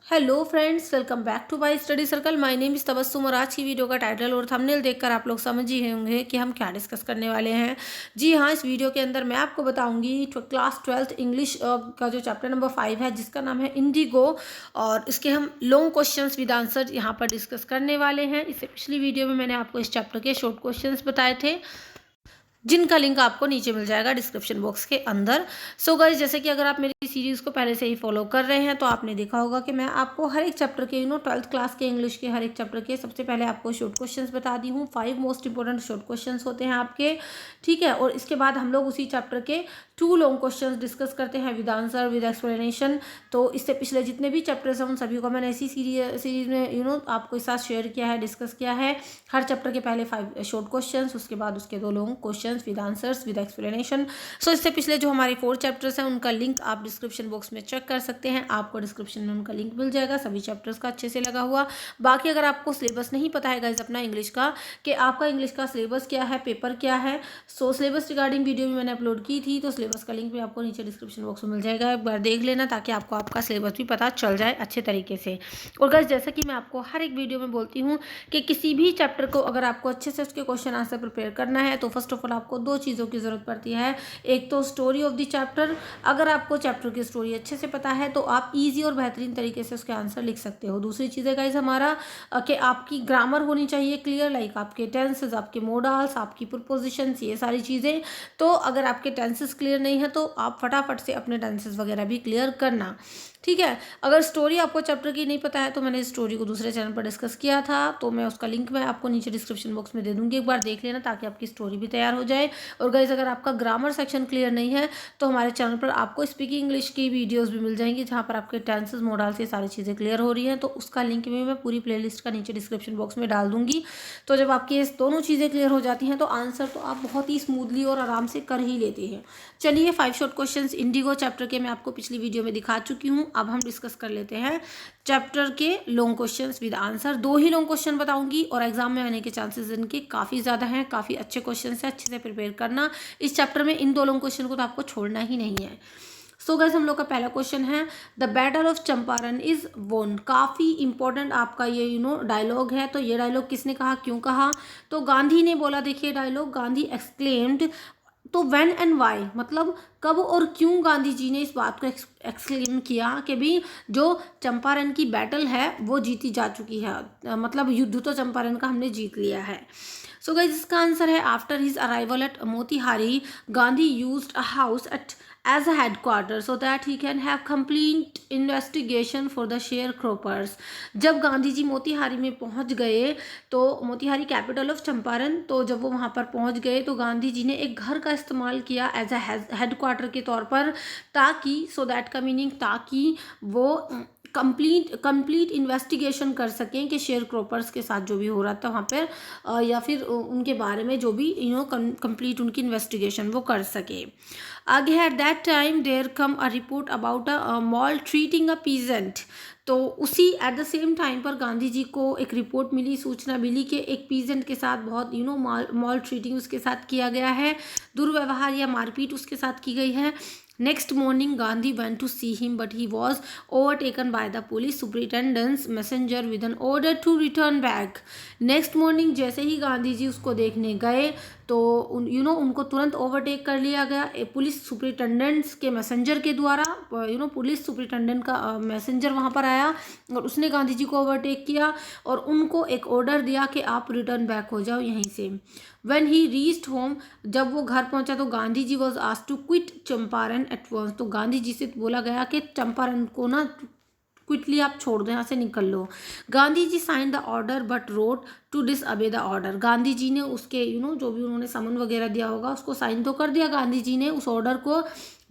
Hello friends, welcome back to my study circle. My name is Tabassum और आज की video का टाइटल और थंबनेल देखकर आप लोग समझ ही होंगे कि हम क्या डिस्कस करने वाले हैं। जी हाँ, इस वीडियो के अंदर मैं आपको बताऊंगी क्लास 12th इंग्लिश का जो चैप्टर नंबर 5 है, जिसका नाम है इंडिगो, और इसके हम लॉन्ग क्वेश्चंस विद आंसर यहाँ पर डिस्कस करने वाले हैं। इससे पिछली वीडियो में मैंने आपको इस चैप्टर के शॉर्ट क्वेश्चंस बताए थे, जिनका लिंक आपको नीचे मिल जाएगा डिस्क्रिप्शन बॉक्स के अंदर। सो गाइस, जैसे कि अगर आप मेरी सीरीज़ को पहले से ही फॉलो कर रहे हैं तो आपने देखा होगा कि मैं आपको हर एक चैप्टर के 12th क्लास के इंग्लिश के हर एक चैप्टर के सबसे पहले आपको शॉर्ट क्वेश्चंस बता दी हूँ। 5 मोस्ट इंपॉर्टेंट शॉर्ट क्वेश्चंस होते हैं आपके, ठीक है। और इसके बाद हम लोग उसी चैप्टर के 2 लॉन्ग क्वेश्चंस डिस्कस करते हैं विद आंसर विद एक्सप्लेनेशन। तो इससे पिछले जितने भी चैप्टर्स हैं उन सभी को मैंने इसी सीरीज में आपको साथ शेयर किया है, डिस्कस किया है। हर चैप्टर के पहले 5 शॉर्ट क्वेश्चंस, उसके बाद उसके 2 long questions with answers with explanation. So इससे पिछले जो हमारे 4 चैप्टर्स हैं उनका लिंक आप डिस्क्रिप्शन बॉक्स में चेक कर सकते हैं। आपको डिस्क्रिप्शन में उनका लिंक मिल जाएगा सभी चैप्टर्स का अच्छे से लगा हुआ। बाकी अगर आपको सिलेबस नहीं पता है गाइस अपना इंग्लिश का, कि आपका इंग्लिश का सिलेबस क्या है, पेपर क्या है, सो सिलेबस रिगार्डिंग वीडियो भी मैंने अपलोड की थी, तो सिलेबस का लिंक भी आपको नीचे डिस्क्रिप्शन बॉक्स में मिल जाएगा। एक बार देख लेना ताकि आपको आपका सिलेबस भी पता चल जाए अच्छे तरीके से। और गाइस, जैसा कि मैं आपको हर एक वीडियो में बोलती हूँ कि किसी भी चैप्टर को अगर आपको अच्छे से उसके क्वेश्चन आंसर प्रिपेयर करना है तो फर्स्ट ऑफ ऑल आपको 2 चीज़ों की ज़रूरत पड़ती है। एक तो स्टोरी ऑफ द चैप्टर। अगर आपको चैप्टर की स्टोरी अच्छे से पता है तो आप ईजी और बेहतरीन तरीके से उसके आंसर लिख सकते हो। दूसरी चीज़ है गाइस हमारा कि आपकी ग्रामर होनी चाहिए क्लियर, लाइक आपके टेंसेस, आपके मोडाल्स, आपकी प्रीपोजिशंस, ये सारी चीज़ें। तो अगर आपके टेंसेस क्लियर नहीं है तो आप फटाफट से अपने टेंसेस वगैरह भी क्लियर करना, ठीक है। अगर स्टोरी आपको चैप्टर की नहीं पता है तो मैंने स्टोरी को दूसरे चैनल पर डिस्कस किया था, तो मैं उसका लिंक मैं आपको नीचे डिस्क्रिप्शन बॉक्स में दे दूंगी, एक बार देख लेना ताकि आपकी स्टोरी भी तैयार हो जाए। और गाइस, अगर आपका ग्रामर सेक्शन क्लियर नहीं है तो हमारे चैनल पर आपको स्पीकिंग इंग्लिश की वीडियोज़ भी मिल जाएंगी, जहाँ पर आपके टेंसेस, मोडाल्स, ये सारी चीज़ें क्लियर हो रही हैं। तो उसका लिंक भी मैं पूरी प्लेलिस्ट का नीचे डिस्क्रिप्शन बॉक्स में डाल दूंगी। तो जब आपकी ये दोनों चीज़ें क्लियर हो जाती हैं तो आंसर तो आप बहुत ही स्मूथली और आराम से कर ही लेते हैं। चलिए, 5 शॉर्ट क्वेश्चंस इंडिगो चैप्टर के मैं आपको पिछली वीडियो में दिखा चुकी हूँ। अब हम डिस्कस कर लेते हैं चैप्टर के long questions with answer. 2 he long question बताऊंगी और एग्जाम में आने के चांसेस इनके काफ़ी ज़्यादा हैं। काफ़ी अच्छे क्वेश्चन है, अच्छे से प्रिपेयर करना इस चैप्टर में। इन 2 लॉन्ग क्वेश्चन को तो आपको छोड़ना ही नहीं है। सो गाइस, हम लोग का पहला क्वेश्चन है, the battle of Champaran is वोन। काफ़ी इंपॉर्टेंट आपका ये डायलॉग है। तो ये डायलॉग किसने कहा, क्यों कहा? तो गांधी ने बोला। देखिए डायलॉग, गांधी एक्सक्लेम्ड। तो व्हेन एंड वाई मतलब कब और क्यों गांधी जी ने इस बात को एक्सक्लेम किया कि भाई जो चंपारण की बैटल है वो जीती जा चुकी है, मतलब युद्ध तो चंपारण का हमने जीत लिया है। सो गाइस, इसका आंसर है, after his arrival at Motihari Gandhi used a house at as a headquarters so that he can have complete investigation for the sharecroppers। जब गांधी जी मोतिहारी में पहुंच गए, तो मोतिहारी कैपिटल ऑफ चंपारण, तो जब वो वहां पर पहुंच गए तो गांधी जी ने एक घर का इस्तेमाल किया एज अ हेडक्वार्टर के तौर पर, ताकि सो दैट का मीनिंग ताकि वो कंप्लीट इन्वेस्टिगेशन कर सकें कि शेयर क्रॉपर्स के साथ जो भी हो रहा था वहाँ पर, या फिर उनके बारे में जो भी कंप्लीट उनकी इन्वेस्टिगेशन वो कर सके। आगे है, at that time there come a report about a maltreating a peasant. तो उसी एट द सेम टाइम पर गांधी जी को एक रिपोर्ट मिली, सूचना मिली कि एक पीजेंट के साथ बहुत मॉल ट्रीटिंग उसके साथ किया गया है, दुर्व्यवहार या मारपीट उसके साथ की गई है। Next morning Gandhi went to see him but he was overtaken by the police superintendent's messenger with an order to return back। Next morning जैसे ही गांधी जी उसको देखने गए तो उनको तुरंत ओवरटेक कर लिया गया पुलिस सुपरिटेंडेंट्स के मैसेंजर के द्वारा। पुलिस सुपरिटेंडेंट का मैसेंजर वहाँ पर आया और उसने गांधी जी को ओवरटेक किया और उनको एक ऑर्डर दिया कि आप रिटर्न बैक हो जाओ यहीं से। व्हेन ही रीच्ड होम, जब वो घर पहुंचा तो Gandhi ji was asked to quit Champaran at once. तो गांधी जी से बोला गया कि चंपारण को ना क्विकली आप छोड़ दो, यहाँ से निकल लो। Gandhi ji sign the order but wrote to disobey the order. Gandhi ji ने उसके जो भी उन्होंने समन वगैरह दिया होगा उसको साइन तो कर दिया गांधी जी ने उस ऑर्डर को,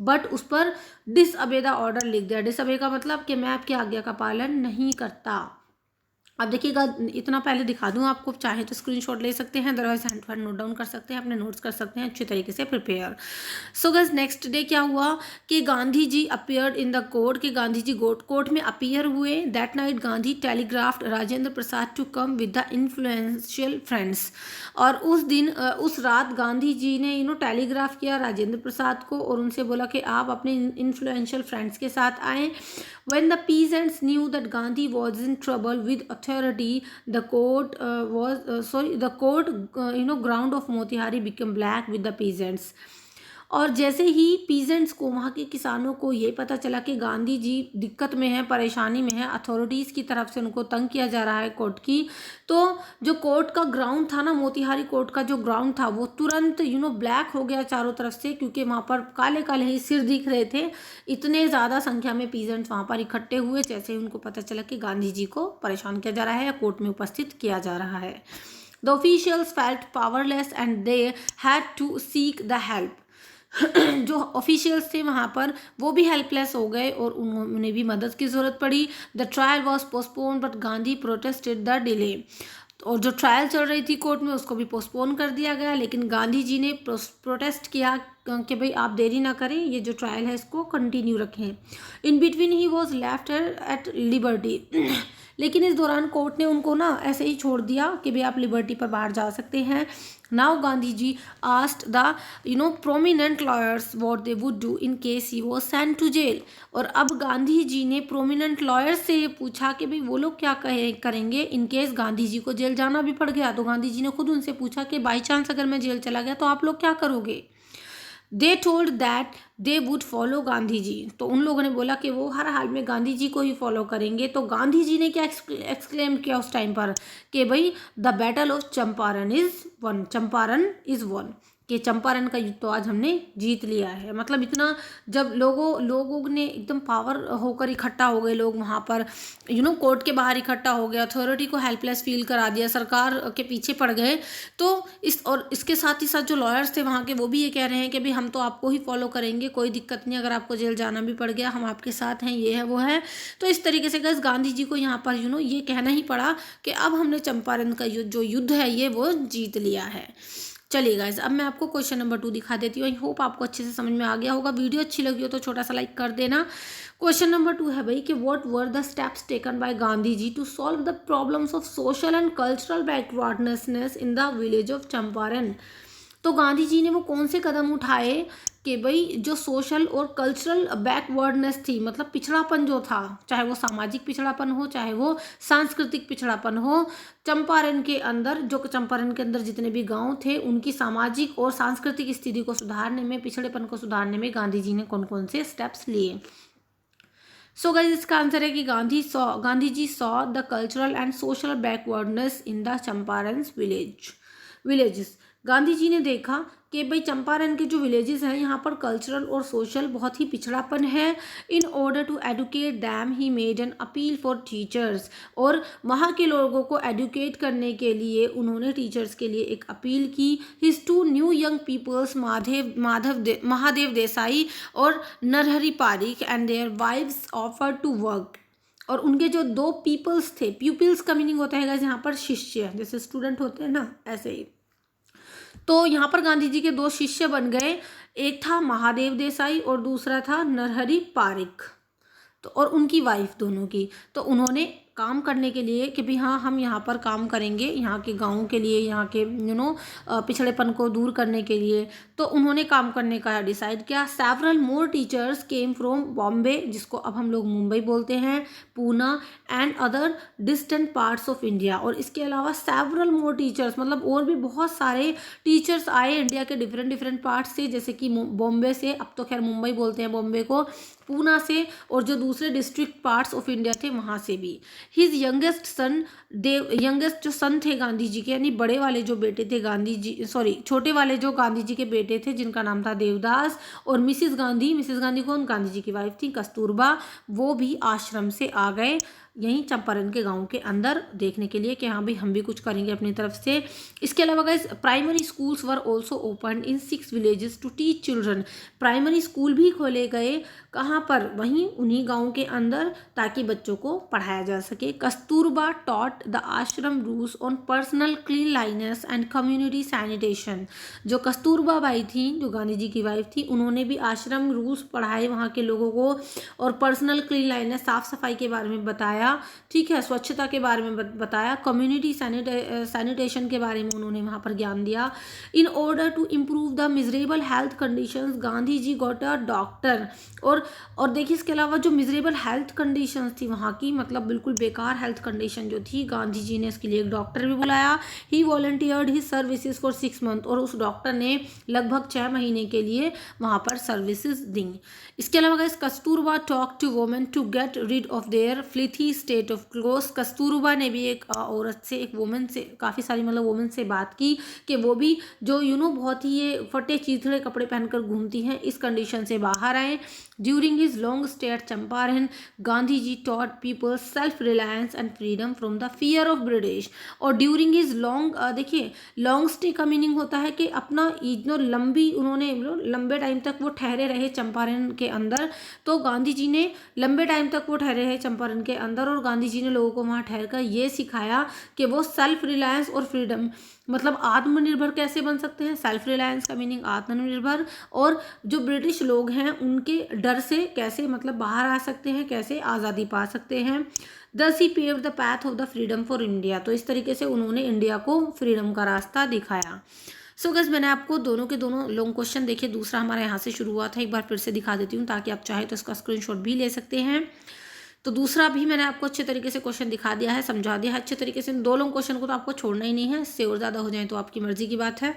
बट उस पर डिसअबे द ऑर्डर लिख दिया। डिसअबे का मतलब कि मैं आपकी आज्ञा का पालन नहीं करता। अब देखिएगा, इतना पहले दिखा दूं आपको, चाहे तो स्क्रीनशॉट ले सकते हैं, अदरवाइज हैंड पर नोट डाउन कर सकते हैं, अपने नोट्स कर सकते हैं अच्छे तरीके से prepare. So guys next day क्या हुआ कि Gandhi ji appeared in the court, कि गांधी जी कोर्ट में अपीयर हुए। That night Gandhi telegraphed Rajendra Prasad to come with the influential friends, और उस दिन उस रात गांधी जी ने टेलीग्राफ किया राजेंद्र प्रसाद को और उनसे बोला कि आप अपने इन्फ्लुएंशियल फ्रेंड्स के साथ आएँ। When the peasants knew that Gandhi was in trouble with authority, the court ground of Motihari became black with the peasants. और जैसे ही पीजेंट्स को, वहाँ के किसानों को ये पता चला कि गांधी जी दिक्कत में है, परेशानी में है, अथॉरिटीज़ की तरफ से उनको तंग किया जा रहा है कोर्ट की, तो जो कोर्ट का ग्राउंड था ना, मोतिहारी कोर्ट का जो ग्राउंड था वो तुरंत ब्लैक हो गया चारों तरफ से, क्योंकि वहाँ पर काले काले ही सिर दिख रहे थे। इतने ज़्यादा संख्या में पीजेंट्स वहाँ पर इकट्ठे हुए जैसे ही उनको पता चला कि गांधी जी को परेशान किया जा रहा है या कोर्ट में उपस्थित किया जा रहा है। The officials felt powerless and they had to seek the help. जो ऑफिशियल्स थे वहाँ पर वो भी हेल्पलेस हो गए और उन्हें भी मदद की ज़रूरत पड़ी। The trial was postpone but Gandhi protested the delay, और जो ट्रायल चल रही थी कोर्ट में उसको भी पोस्टपोन कर दिया गया, लेकिन गांधी जी ने प्रोटेस्ट किया कि भाई आप देरी ना करें, ये जो ट्रायल है इसको कंटिन्यू रखें। In between he was left eight liberty, लेकिन इस दौरान कोर्ट ने उनको ना ऐसे ही छोड़ दिया कि भाई आप लिबर्टी पर बाहर जा सकते हैं। Now Gandhi ji asked the prominent lawyers what they would do in case he was sent to jail, और अब गांधी जी ने प्रोमिनेंट लॉयर्स से ये पूछा कि भाई वो लोग क्या करेंगे इन केस गांधी जी को जेल जाना भी पड़ गया। तो गांधी जी ने खुद उनसे पूछा कि बाई चांस अगर मैं जेल चला गया तो आप लोग क्या करोगे। They told that they would follow Gandhi ji, तो उन लोगों ने बोला कि वो हर हाल में गांधी जी को ही फॉलो करेंगे। तो गांधी जी ने क्या एक्सक्लेम किया उस टाइम पर कि भाई the battle of Champaran is one, Champaran is one, कि चंपारण का युद्ध तो आज हमने जीत लिया है। मतलब इतना जब लोगों ने एकदम पावर होकर इकट्ठा हो गए, लोग वहाँ पर कोर्ट के बाहर इकट्ठा हो गया, अथॉरिटी को हेल्पलेस फील करा दिया, सरकार के पीछे पड़ गए। तो इसके साथ ही साथ जो लॉयर्स थे वहाँ के वो भी ये कह रहे हैं कि भाई हम तो आपको ही फॉलो करेंगे, कोई दिक्कत नहीं, अगर आपको जेल जाना भी पड़ गया हम आपके साथ हैं, ये है वो है। तो इस तरीके से गाइस गांधी जी को यहाँ पर ये कहना ही पड़ा कि अब हमने चंपारण का जो युद्ध है ये वो जीत लिया है। चलिए गाइस, अब मैं आपको क्वेश्चन नंबर 2 दिखा देती हूँ। आई होप आपको अच्छे से समझ में आ गया होगा। वीडियो अच्छी लगी हो तो छोटा सा लाइक कर देना। क्वेश्चन नंबर 2 है भाई कि what were the steps taken by Gandhi ji to solve the problems of social and cultural backwardness in the village of Champaran. तो गांधी जी ने वो कौन से कदम उठाए कि भाई जो सोशल और कल्चरल बैकवर्डनेस थी, मतलब पिछड़ापन जो था, चाहे वो सामाजिक पिछड़ापन हो चाहे वो सांस्कृतिक पिछड़ापन हो, चंपारण के अंदर जितने भी गांव थे उनकी सामाजिक और सांस्कृतिक स्थिति को सुधारने में, पिछड़ेपन को सुधारने में गांधी जी ने कौन कौन से स्टेप्स लिए। सो गाइस इसका आंसर है कि Gandhi ji saw the cultural and social backwardness in the Champaran villages. Gandhi ji ने देखा कि भाई चंपारण के जो विलेजेस हैं यहाँ पर कल्चरल और सोशल बहुत ही पिछड़ापन है। In order to educate them he made an appeal for teachers, और वहाँ के लोगों को एडुकेट करने के लिए उन्होंने टीचर्स के लिए एक अपील की। His two new young peoples Mahadev Desai और Narhari Parikh and their wives offer to work, और उनके जो 2 पीपल्स थे, प्यूपिल्स का मीनिंग होता है यहाँ पर शिष्य, जैसे स्टूडेंट होते हैं ना ऐसे ही। तो यहाँ पर गांधी जी के 2 शिष्य बन गए, एक था महादेव देसाई और दूसरा था नरहरि पारिक, तो और उनकी वाइफ दोनों की। तो उन्होंने काम करने के लिए कि भाई हाँ हम यहाँ पर काम करेंगे, यहाँ के गाँव के लिए, यहाँ के पिछड़ेपन को दूर करने के लिए, तो उन्होंने काम करने का डिसाइड किया। Several more teachers came from Bombay, जिसको अब हम लोग मुंबई बोलते हैं, Poona and other distant parts of India, और इसके अलावा सेवरल मोर टीचर्स मतलब और भी बहुत सारे टीचर्स आए इंडिया के डिफरेंट पार्ट्स से, जैसे कि बॉम्बे से, अब तो खैर मुंबई बोलते हैं बॉम्बे को, पूना से, और जो दूसरे डिस्ट्रिक्ट पार्ट्स ऑफ इंडिया थे वहाँ से भी। हिज यंगेस्ट जो सन थे गांधी जी के, यानी बड़े वाले जो बेटे थे छोटे वाले जो गांधी जी के बेटे थे जिनका नाम था देवदास, और मिसिस गांधी कौन, गांधी जी की वाइफ थी कस्तूरबा, वो भी आश्रम से आ गए यहीं चंपारण के गांव के अंदर देखने के लिए कि हाँ भाई हम भी कुछ करेंगे अपनी तरफ से। इसके अलावा guys primary schools were also open in 6 villages to teach children, primary school भी खोले गए कहाँ पर, वहीं उन्हीं गाँव के अंदर, ताकि बच्चों को पढ़ाया जा सके। कस्तूरबा टॉट द आश्रम rules on personal cleanliness and community sanitation. जो कस्तूरबा बाई थी, जो गांधी जी की वाइफ थी, उन्होंने भी आश्रम रूल्स पढ़ाए वहाँ के लोगों को, और पर्सनल क्लीनलीनेस, साफ सफाई के बारे में बताया, ठीक है, स्वच्छता के बारे में बताया, कम्युनिटी सैनिटेशन के बारे में उन्होंने वहाँ पर ज्ञान दिया। In order to improve the miserable health conditions Gandhi ji got a doctor. और देखिए इसके अलावा जो मिजरेबल हेल्थ कंडीशंस थी वहाँ की, मतलब बिल्कुल बेकार हेल्थ कंडीशन जो थी, गांधी जी ने इसके लिए एक डॉक्टर भी बुलाया। He volunteered his services for 6 month, और उस डॉक्टर ने लगभग 6 महीने के लिए वहाँ पर सर्विसेज दी। इसके अलावा guys, Kasturba talk to women to get rid of their filthy state of clothes. Kasturba ने भी एक औरत से, एक वोमेन से, काफ़ी सारी मतलब वोमेन से बात की कि वो भी जो बहुत ही ये फटे चीथड़े कपड़े पहनकर घूमती हैं, इस कंडीशन से बाहर आए। During his long stay at Champaran, Gandhi ji taught people self reliance and freedom from the fear of British. और ड्यूरिंग हिज लॉन्ग, देखिए लॉन्ग स्टे का मीनिंग होता है कि अपना जो लंबी, उन्होंने लंबे टाइम तक वो ठहरे रहे चंपारण के अंदर। तो गांधी जी ने लंबे टाइम तक वो ठहरे रहे चंपारण के अंदर, और गांधी जी ने लोगों को वहाँ ठहर कर ये सिखाया कि वो सेल्फ रिलायंस और फ्रीडम, मतलब आत्मनिर्भर कैसे बन सकते हैं। सेल्फ रिलायंस का मीनिंग आत्मनिर्भर, और जो ब्रिटिश लोग हैं उनके डर से कैसे मतलब बाहर आ सकते हैं, कैसे आज़ादी पा सकते हैं। Thus he pave the path of the freedom for India. तो इस तरीके से उन्होंने इंडिया को फ्रीडम का रास्ता दिखाया। सो गाइस, मैंने आपको दोनों के दोनों लॉन्ग क्वेश्चन देखे, दूसरा हमारा यहाँ से शुरू हुआ था, एक बार फिर से दिखा देती हूँ ताकि आप चाहे तो इसका स्क्रीनशॉट भी ले सकते हैं। तो दूसरा भी मैंने आपको अच्छे तरीके से क्वेश्चन दिखा दिया है, समझा दिया है अच्छे तरीके से। 2 लॉन्ग क्वेश्चन को तो आपको छोड़ना ही नहीं है, इससे और ज़्यादा हो जाए तो आपकी मर्जी की बात है।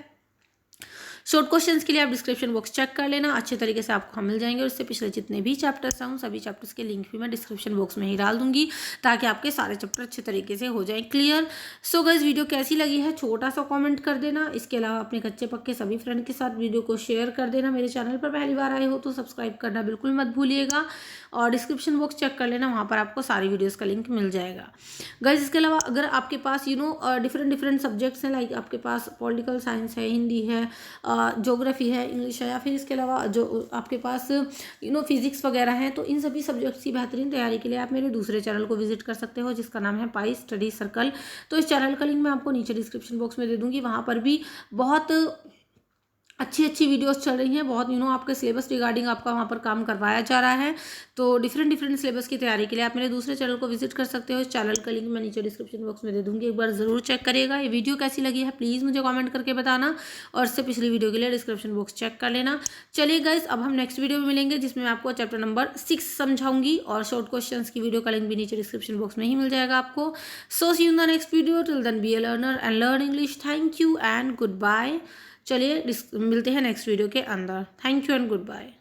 शॉर्ट क्वेश्चंस के लिए आप डिस्क्रिप्शन बॉक्स चेक कर लेना, अच्छे तरीके से आपको मिल जाएंगे। और इससे पिछले जितने भी चैप्टर्स हैं, सभी चैप्टर्स के लिंक भी मैं डिस्क्रिप्शन बॉक्स में ही डाल दूंगी, ताकि आपके सारे चैप्टर अच्छे तरीके से हो जाएं क्लियर। सो गाइस, वीडियो कैसी लगी है छोटा सा कमेंट कर देना। इसके अलावा अपने कच्चे पक्के सभी फ्रेंड के साथ वीडियो को शेयर कर देना। मेरे चैनल पर पहली बार आए हो तो सब्सक्राइब करना बिल्कुल मत भूलिएगा, और डिस्क्रिप्शन बॉक्स चेक कर लेना, वहाँ पर आपको सारी वीडियोज़ का लिंक मिल जाएगा गाइस। इसके अलावा अगर आपके पास डिफरेंट सब्जेक्ट्स हैं, लाइक आपके पास पॉलिटिकल साइंस है, हिंदी है, ज्योग्राफी है, इंग्लिश है, या फिर इसके अलावा जो आपके पास फिजिक्स वगैरह हैं, तो इन सभी सब्जेक्ट्स की बेहतरीन तैयारी के लिए आप मेरे दूसरे चैनल को विजिट कर सकते हो, जिसका नाम है पाई स्टडी सर्कल। तो इस चैनल का लिंक मैं आपको नीचे डिस्क्रिप्शन बॉक्स में दे दूंगी। वहाँ पर भी बहुत अच्छी वीडियोस चल रही हैं, बहुत आपके सिलेबस रिगार्डिंग आपका वहाँ पर काम करवाया जा रहा है। तो डिफरेंट सिलेबस की तैयारी के लिए आप मेरे दूसरे चैनल को विजिट कर सकते हो। इस चैनल का लिंक मैं नीचे डिस्क्रिप्शन बॉक्स में दे दूँगी, एक बार ज़रूर चेक करिएगा। ये वीडियो कैसी लगी है प्लीज़ मुझे कमेंट करके बताना, और इससे पिछली वीडियो के लिए डिस्क्रिप्शन बॉक्स चेक कर लेना। चलिए गाइस, अब हम नेक्स्ट वीडियो में मिलेंगे, जिसमें मैं आपको चैप्टर नंबर 6 समझाऊंगी, और शॉर्ट क्वेश्चन की वीडियो का लिंक भी नीचे डिस्क्रिप्शन बॉक्स में ही मिल जाएगा आपको। So see you in the next video, till then be a learner and learn English. Thank you and good bye. चलिए मिलते हैं नेक्स्ट वीडियो के अंदर। Thank you and good bye.